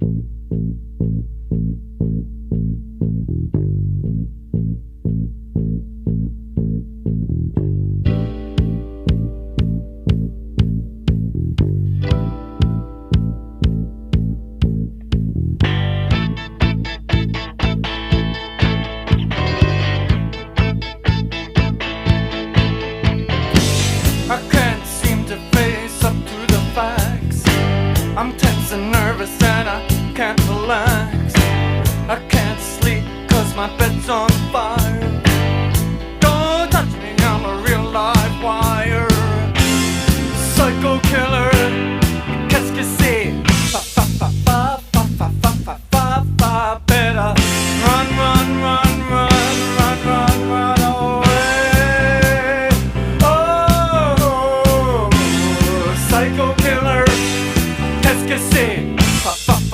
I can't seem to face up to the facts. I'm tense and nervous and I can't relax. I can't sleep 'cause my bed